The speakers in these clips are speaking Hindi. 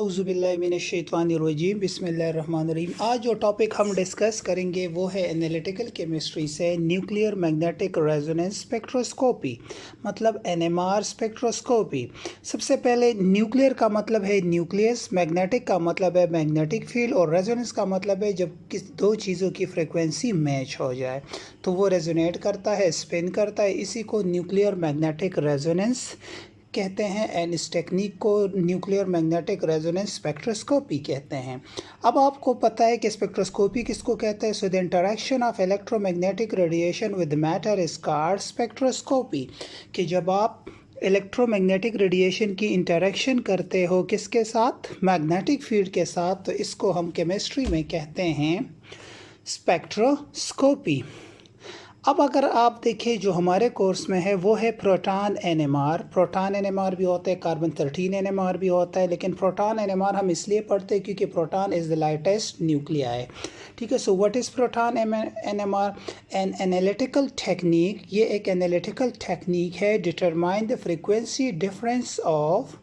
औज़ुबिल्लाहिमिनश्शैतानिर्रजीम बिस्मिल्लाहिर्रहमानिर्रहीम। आज जो टॉपिक हम डिस्कस करेंगे वो है एनालिटिकल केमिस्ट्री से न्यूक्लियर मैग्नेटिक रेजोनेंस स्पेक्ट्रोस्कोपी, मतलब एनएमआर स्पेक्ट्रोस्कोपी। सबसे पहले न्यूक्लियर का मतलब है न्यूक्लियस, मैग्नेटिक का मतलब है मैग्नेटिक फील्ड और रेजोनेंस का मतलब है जब किस दो चीज़ों की फ्रिक्वेंसी मैच हो जाए तो वो रेजोनेट करता है, स्पिन करता है। इसी को न्यूक्लियर मैग्नेटिक रेजोनेंस कहते हैं एंड इस टेक्निक को न्यूक्लियर मैग्नेटिक रेजोनेंस स्पेक्ट्रोस्कोपी कहते हैं। अब आपको पता है कि स्पेक्ट्रोस्कोपी किसको कहते हैं। So the interaction of electromagnetic radiation with matter is called spectroscopy. कि जब आप इलेक्ट्रोमैग्नेटिक रेडिएशन की इंटरेक्शन करते हो किसके साथ, मैग्नेटिक फील्ड के साथ, तो इसको हम केमिस्ट्री में कहते हैं स्पेक्ट्रोस्कोपी। अब अगर आप देखें जो हमारे कोर्स में है वो है प्रोटॉन एनएमआर। प्रोटॉन एनएमआर भी होता है, कार्बन 13 एनएमआर भी होता है, लेकिन प्रोटॉन एनएमआर हम इसलिए पढ़ते हैं क्योंकि proton is the lightest nuclei. ठीक है। So what is proton NMR? An analytical technique, ये एक एनालिटिकल टेक्निक है determine the frequency difference of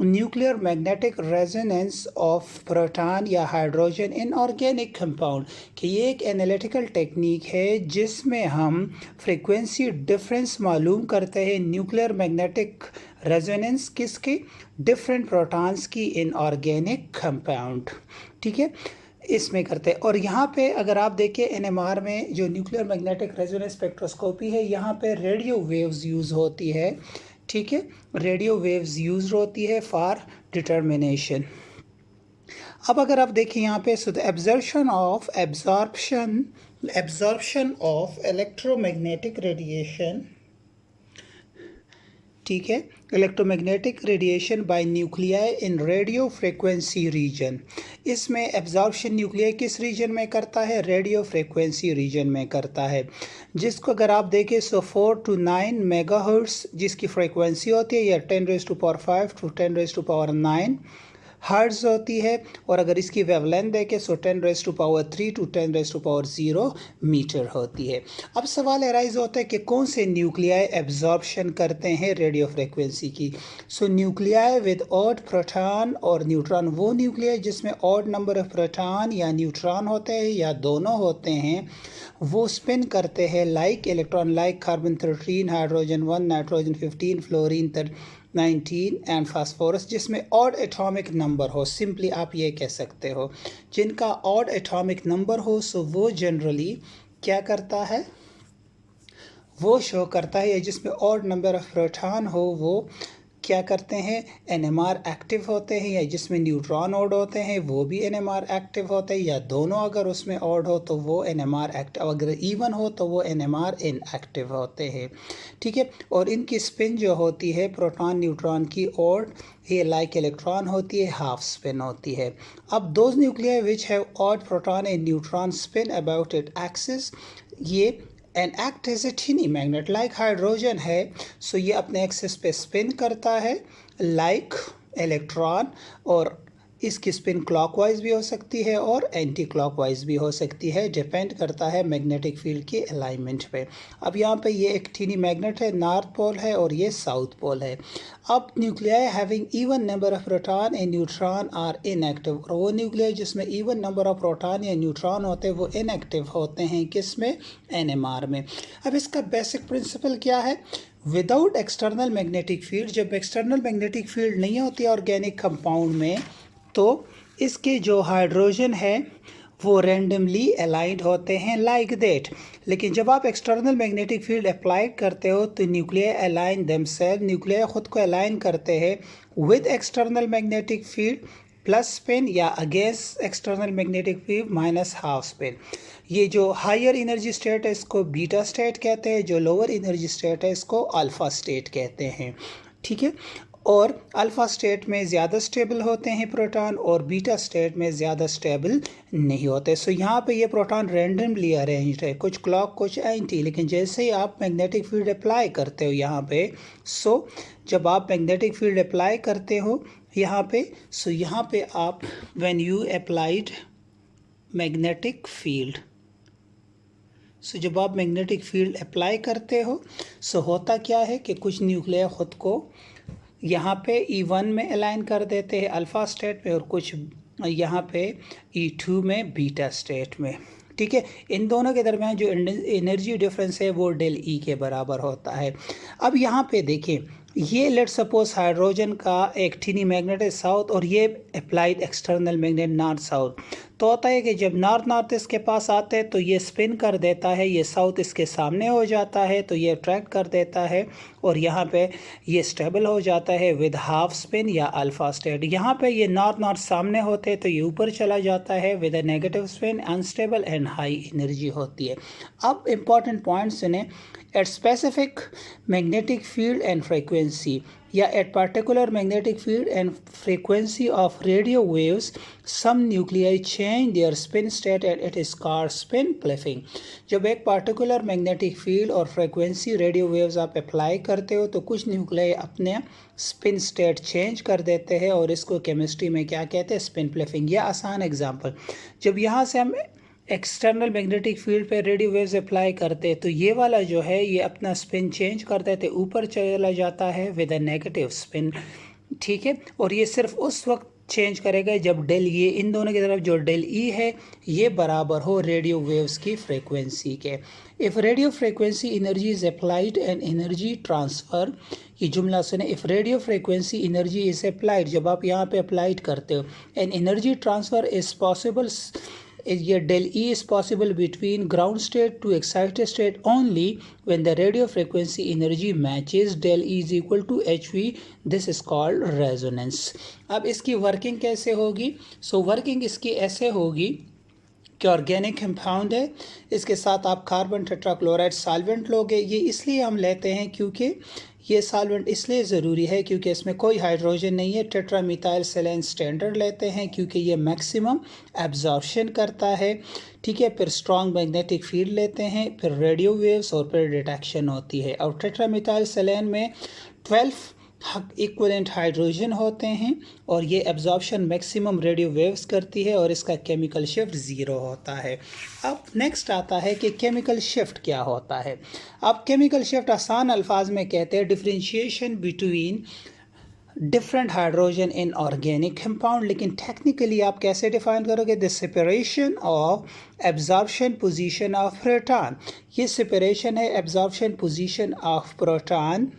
nuclear magnetic resonance of proton या हाइड्रोजन इन ऑर्गेनिक कंपाउंड। कि ये एक एनालिटिकल टेक्निक है जिसमें हम फ्रीक्वेंसी डिफरेंस मालूम करते हैं न्यूक्लियर मैग्नेटिक रेजोनेंस किसकी, डिफरेंट प्रोटॉन्स की इन ऑर्गेनिक कंपाउंड। ठीक है, इसमें करते हैं। और यहाँ पे अगर आप देखें एनएमआर में जो न्यूक्लियर मैग्नेटिक रेजोनेंस स्पेक्ट्रोस्कोपी है, यहाँ पे रेडियो वेव्स यूज़ होती है। ठीक है, रेडियो वेव्स यूज़ होती है फॉर डिटर्मिनेशन। अब अगर आप देखें यहाँ पे so the absorption of electromagnetic radiation, ठीक है, electromagnetic radiation by nuclei in radio frequency region. इसमें एब्जॉर्प्शन न्यूक्लियाई किस रीजन में करता है, रेडियो फ्रिक्वेंसी रीजन में करता है। जिसको अगर आप देखें सो 4 to 9 मेगाहर्ट्ज़ जिसकी फ्रिक्वेंसी होती है, या 10⁵ to 10⁹ हर्ट्ज़ होती है। और अगर इसकी वेवलेंथ देखें सो 10⁻³ to 10⁻0 मीटर होती है। अब सवाल एराइज होता है कि कौन से न्यूक्लियाई एब्जॉर्प्शन करते हैं रेडियो फ्रिक्वेंसी की। सो न्यूक्लियाई विद ऑड प्रोटॉन और न्यूट्रॉन, वो न्यूक्लियाई जिसमें ऑड नंबर ऑफ प्रोटॉन या न्यूट्रॉन होते हैं या दोनों होते हैं, वो स्पिन करते हैं like electron, like carbon 13, hydrogen 1, nitrogen 15, fluorine 19 and phosphorus, जिसमें ऑड एटॉमिक नंबर हो। सिंपली आप ये कह सकते हो जिनका ऑड एटॉमिक नंबर हो सो वो जनरली क्या करता है, वो शो करता है, या जिसमें ऑड नंबर ऑफ प्रोटॉन हो वो क्या करते हैं, एनएमआर एक्टिव होते हैं। या जिसमें न्यूट्रॉन ऑड होते हैं वो भी एनएमआर एक्टिव होते हैं, या दोनों अगर उसमें ऑड हो तो वो एनएमआर एक्टिव, अगर इवन हो तो वो एनएमआर इनएक्टिव होते हैं। ठीक है। और इनकी स्पिन जो होती है प्रोटॉन न्यूट्रॉन की ऑड, ये लाइक इलेक्ट्रॉन होती है, हाफ स्पिन होती है। अब those nuclei which have odd proton and neutron spin about it axis, ये and act as a tiny magnet like hydrogen है। सो ये अपने एक्सिस पे स्पिन करता है लाइक इलेक्ट्रॉन, और इसकी स्पिन क्लॉकवाइज भी हो सकती है और एंटी क्लॉकवाइज भी हो सकती है, डिपेंड करता है मैग्नेटिक फील्ड के अलाइनमेंट पे। अब यहाँ पे ये एक टीनी मैग्नेट है, नॉर्थ पोल है और ये साउथ पोल है। अब nuclei having even number of proton and neutron are inactive, और वो न्यूक्लियाई जिसमें इवन नंबर ऑफ प्रोटॉन या न्यूट्रॉन होते हैं वो इनएक्टिव होते हैं, किसमें, एनएमआर में। अब इसका बेसिक प्रिंसिपल क्या है, विदाउट एक्सटर्नल मैग्नेटिक फील्ड, जब एक्सटर्नल मैग्नेटिक फील्ड नहीं होती ऑर्गेनिक कंपाउंड में, तो इसके जो हाइड्रोजन है वो रैंडमली अलाइंड होते हैं लाइक दैट। लेकिन जब आप एक्सटर्नल मैग्नेटिक फील्ड अप्लाई करते हो तो न्यूक्लियाई अलाइन देमसेल्फ, न्यूक्लियाई ख़ुद को अलाइन करते हैं with external magnetic field plus spin, या against external magnetic field minus half spin. ये जो हायर एनर्जी स्टेट है इसको बीटा स्टेट कहते हैं, जो लोअर एनर्जी स्टेट है इसको अल्फ़ा स्टेट कहते हैं। ठीक है। और अल्फ़ा स्टेट में ज़्यादा स्टेबल होते हैं प्रोटॉन और बीटा स्टेट में ज़्यादा स्टेबल नहीं होते। सो यहाँ पे ये प्रोटॉन रैंडमली अरेंज्ड है, कुछ क्लॉक कुछ एंटी। लेकिन जैसे ही आप मैग्नेटिक फील्ड अप्लाई करते हो यहाँ पे, सो जब आप मैग्नेटिक फील्ड अप्लाई करते हो यहाँ पे, सो यहाँ पे आप when you applied magnetic field, so जब आप मैग्नेटिक फील्ड अप्लाई करते हो सो होता क्या है कि कुछ न्यूक्लियाई ख़ुद को यहाँ पे E1 में अलाइन कर देते हैं अल्फ़ा स्टेट में, और कुछ यहाँ पे E2 में बीटा स्टेट में। ठीक है, इन दोनों के दरमियान जो एनर्जी डिफरेंस है वो डेल ई के बराबर होता है। अब यहाँ पे देखिए, ये लेट सपोज हाइड्रोजन का एक टीनी मैग्नेट है साउथ, और ये applied external magnet north south. तो होता है कि जब नॉर्थ नॉर्थ इसके पास आते हैं तो ये स्पिन कर देता है, ये साउथ इसके सामने हो जाता है तो ये अट्रैक्ट कर देता है, और यहाँ पे ये स्टेबल हो जाता है विद हाफ स्पिन या अल्फा स्टेट। यहाँ पे ये नॉर्थ नॉर्थ सामने होते हैं तो ये ऊपर चला जाता है with a negative spin, unstable and high energy होती है। अब इंपॉर्टेंट पॉइंट सुने, at specific magnetic field and frequency या at particular magnetic field and frequency of radio waves some nuclei change their spin state and it is called spin flipping. जब एक पार्टिकुलर मैग्नेटिक फील्ड और फ्रीक्वेंसी रेडियो वेव्स आप अप्लाई करते हो तो कुछ न्यूक्लियाई अपने स्पिन स्टेट चेंज कर देते हैं, और इसको केमिस्ट्री में क्या कहते हैं, स्पिन क्लिफिंग। या आसान एग्जांपल, जब यहाँ से हम एक्सटर्नल मैग्नेटिक फील्ड पे रेडियो वेव्स अप्लाई करते हैं तो ये वाला जो है ये अपना स्पिन चेंज कर देते, ऊपर चला जाता है विद अ नेगेटिव स्पिन। ठीक है, और ये सिर्फ उस वक्त चेंज करेगा जब डेल ये इन दोनों की तरफ जो डेल ई है ये बराबर हो रेडियो वेव्स की फ्रीक्वेंसी के। If radio frequency energy is applied and energy transfer, ये जुमला सुने, if radio frequency energy is applied, जब आप यहाँ पे अप्लाइड करते हो, and energy transfer is possible, ये del E is possible between ground state to excited state only when the radio frequency energy matches del E is equal to H V, this is called resonance. अब इसकी वर्किंग कैसे होगी? सो वर्किंग इसकी ऐसे होगी कि ऑर्गेनिक कंपाउंड है, इसके साथ आप कार्बन टेट्राक्लोराइड सॉल्वेंट लोगे। ये इसलिए हम लेते हैं क्योंकि ये सॉल्वेंट इसलिए ज़रूरी है क्योंकि इसमें कोई हाइड्रोजन नहीं है। टेट्रामिथाइल सेलेन स्टैंडर्ड लेते हैं क्योंकि ये मैक्सिमम एब्जॉर्प्शन करता है। ठीक है, फिर स्ट्रॉन्ग मैग्नेटिक फील्ड लेते हैं, फिर रेडियो वेव्स, और फिर डिटेक्शन होती है। और टेट्रामिथाइल सेलेन में 12 इक्विवेलेंट हाइड्रोजन होते हैं, और ये एब्जॉर्प्शन मैक्सिमम रेडियो वेव्स करती है, और इसका केमिकल शिफ्ट ज़ीरो होता है। अब नेक्स्ट आता है कि केमिकल शिफ्ट क्या होता है। अब केमिकल शिफ्ट आसान अल्फाज में कहते हैं differentiation between different hydrogen in organic compound, लेकिन टेक्निकली आप कैसे डिफाइन करोगे? The separation of absorption position of proton. ये सेपरेशन है absorption position of proton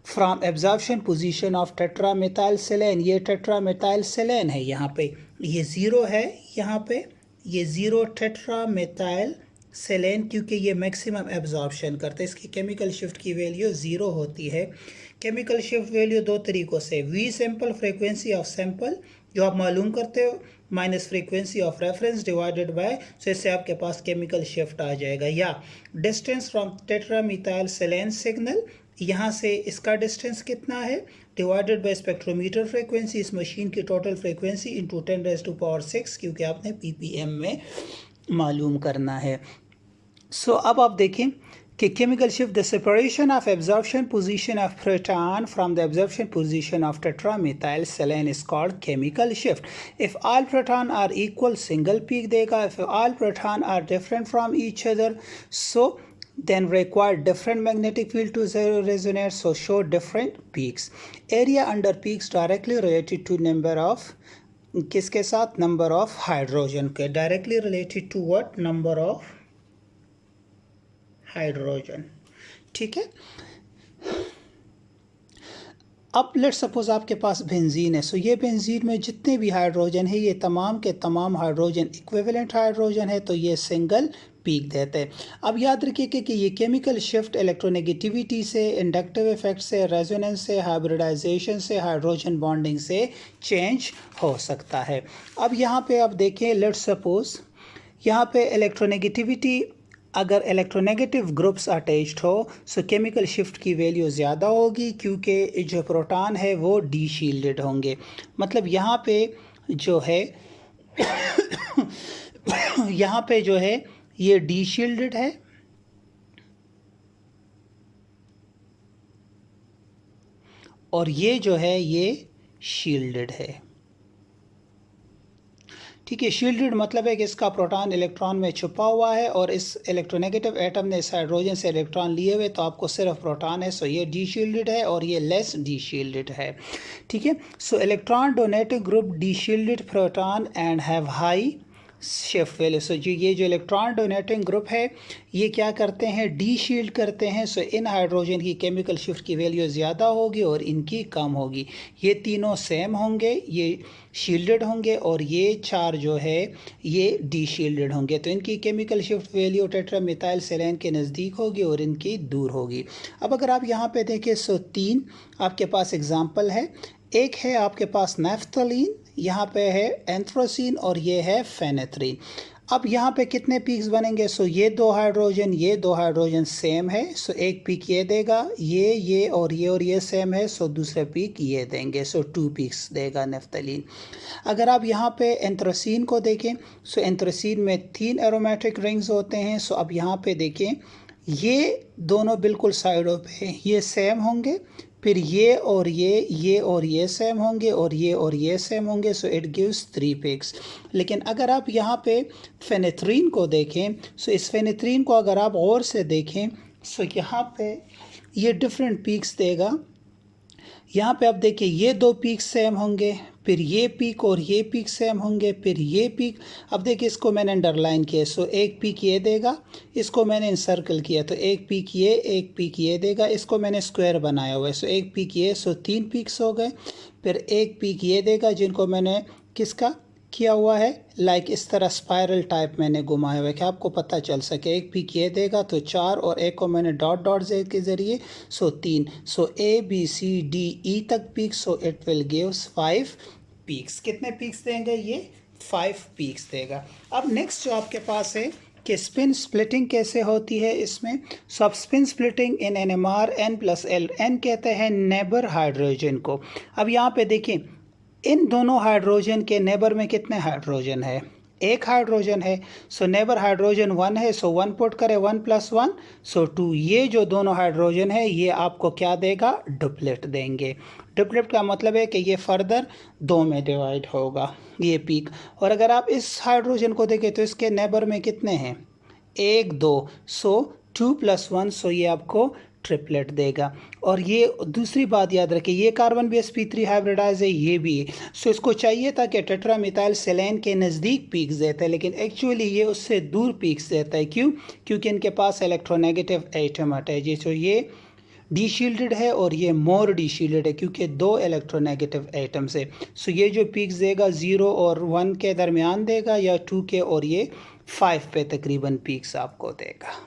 from absorption position of tetramethyl silane. ये टेट्रामेथाइल सेलेन है, यहाँ पे ये ज़ीरो है, यहाँ पे ये ज़ीरो टेट्रामेथाइल सेलेन, क्योंकि ये मैक्सिमम एब्जॉर्प्शन करता है। इसकी केमिकल शिफ्ट की वैल्यू ज़ीरो होती है। केमिकल शिफ्ट वैल्यू दो तरीक़ों से, V sample frequency of sample जो आप मालूम करते हो minus frequency of reference divided by, so इससे आपके पास केमिकल शिफ्ट आ जाएगा। या distance from tetramethyl silane signal, यहाँ से इसका डिस्टेंस कितना है, डिवाइडेड बाय स्पेक्ट्रोमीटर फ्रीक्वेंसी, इस मशीन की टोटल फ्रीक्वेंसी इंटू 10⁻⁶, क्योंकि आपने ppm में मालूम करना है। सो अब आप देखें कि chemical shift, the separation of absorption position of proton from the absorption position of tetramethyl silane is called chemical shift. If all proton are equal, single peak देगा। If all proton are different from each other, so then require different magnetic field to resonate, so show different peaks. Area under peaks directly related to number of, किसके साथ, number of hydrogen के, directly related to what, number of hydrogen। ठीक है, अब लेट्स सपोज आपके पास बेंजीन है, सो ये बेंजीन में जितने भी हाइड्रोजन है ये तमाम के तमाम हाइड्रोजन इक्विवेलेंट हाइड्रोजन है, तो ये सिंगल पीक देते हैं। अब याद रखिए कि ये केमिकल शिफ्ट इलेक्ट्रोनेगेटिविटी से, इंडक्टिव इफेक्ट से, रेजोनेंस से, हाइब्रिडाइजेशन से, हाइड्रोजन बॉन्डिंग से चेंज हो सकता है। अब यहाँ पे आप देखें, लेट्स सपोज यहाँ पे इलेक्ट्रोनेगेटिविटी, अगर इलेक्ट्रोनेगेटिव ग्रुप्स अटैच्ड हो सो केमिकल शिफ्ट की वैल्यू ज़्यादा होगी, क्योंकि जो प्रोटॉन है वो डी शील्डेड होंगे। मतलब यहाँ पे जो है यहाँ पे जो है ये डी शील्डेड है, और ये जो है ये शील्डेड है। ठीक है। शील्डेड मतलब है कि इसका प्रोटॉन इलेक्ट्रॉन में छुपा हुआ है और इस इलेक्ट्रोनेगेटिव एटम ने इस हाइड्रोजन से इलेक्ट्रॉन लिए हुए, तो आपको सिर्फ प्रोटॉन है, सो ये डी शील्डेड है और ये लेस डी शील्डेड है, ठीक है। So electron donating group deshielded proton and have high shift value. So ये जो इलेक्ट्रॉन डोनेटिंग ग्रुप है ये क्या करते हैं, डी शील्ड करते हैं। सो इन हाइड्रोजन की केमिकल शिफ्ट की वैल्यू ज़्यादा होगी और इनकी कम होगी। ये तीनों सेम होंगे, ये शील्डेड होंगे और ये चार जो है ये डी शील्डेड होंगे। तो इनकी केमिकल शिफ्ट वैल्यू टेट्रामिथाइल सेलेन के नज़दीक होगी और इनकी दूर होगी। अब अगर आप यहाँ पे देखें, सो 3 आपके पास एग्जाम्पल है। एक है आपके पास नैफ्थलीन, यहाँ पे है एंथ्रोसिन और ये है फेनेथ्रीन। अब यहाँ पे कितने पीक्स बनेंगे, सो ये दो हाइड्रोजन सेम है, सो एक पीक ये देगा, ये और ये सेम है, सो दूसरे पीक ये देंगे, सो 2 पीक्स देगा नैफ्थलीन। अगर आप यहाँ पे एंथ्रोसिन को देखें, सो एंथ्रोसिन में 3 एरोमेटिक रिंग्स होते हैं। सो अब यहाँ पे देखें, ये दोनों बिल्कुल साइडों पे ये सेम होंगे, फिर ये और ये सेम होंगे और ये सेम होंगे, सो इट गिव्स 3 पीक्स। लेकिन अगर आप यहाँ पे फेनेथ्रीन को देखें, सो इस फेनेथ्रीन को अगर आप गौर से देखें, सो यहाँ पे ये डिफरेंट पीक्स देगा। यहाँ पे आप देखिए ये 2 पीक सेम होंगे, फिर ये पीक और ये पीक सेम होंगे, फिर ये पीक। अब देखिए इसको मैंने अंडरलाइन किया, सो एक पीक ये देगा, इसको मैंने इंसर्कल किया, तो एक पीक ये देगा, इसको मैंने स्क्वायर बनाया हुआ है, सो एक पीक ये, सो 3 पीक्स हो गए। फिर एक पीक ये देगा जिनको मैंने किसका किया हुआ है, लाइक इस तरह स्पाइरल टाइप मैंने घुमाया हुआ है कि आपको पता चल सके। एक पीक ये देगा तो 4 और एक को मैंने डॉट जेड के ज़रिए, सो 3। सो ABCDE तक peaks, so it will gives 5 peaks. कितने पीक्स देंगे, ये 5 पीक्स देगा। अब नेक्स्ट जो आपके पास है कि स्पिन स्प्लिटिंग कैसे होती है इसमें। सो अब स्पिन स्प्लिटिंग इन NMR N+L, N कहते हैं नेबर हाइड्रोजन को। अब यहाँ पे देखें, इन दोनों हाइड्रोजन के नेबर में कितने हाइड्रोजन है, एक हाइड्रोजन है, सो नेबर हाइड्रोजन 1 है, सो 1 पुट करें, 1 + 1 सो 2। ये जो दोनों हाइड्रोजन है ये आपको क्या देगा, डुप्लेट देंगे। डुप्लेट का मतलब है कि ये फर्दर 2 में डिवाइड होगा ये पीक। और अगर आप इस हाइड्रोजन को देखें तो इसके नेबर में कितने हैं, 1 2, सो 2 + 1, सो ये आपको ट्रिपलेट देगा। और ये दूसरी बात याद रखें, ये कार्बन बेस sp3 हाइब्रिडाइज है, ये भी है। सो इसको चाहिए था कि टेट्रामिथाइल सेलेन के नज़दीक पीक्स देता है, लेकिन एक्चुअली ये उससे दूर पीक्स देता है। क्यों, क्योंकि इनके पास इलेक्ट्रोनेगेटिव एटम है, जैसे ये डी शील्डेड है और ये मोर डी शील्डेड है क्योंकि 2 इलेक्ट्रोनेगेटिव एटम्स है। सो ये जो पीक्स देगा 0 और 1 के दरमियान देगा, या 2 के और ये 5 पे तकरीबन पीक्स आपको देगा।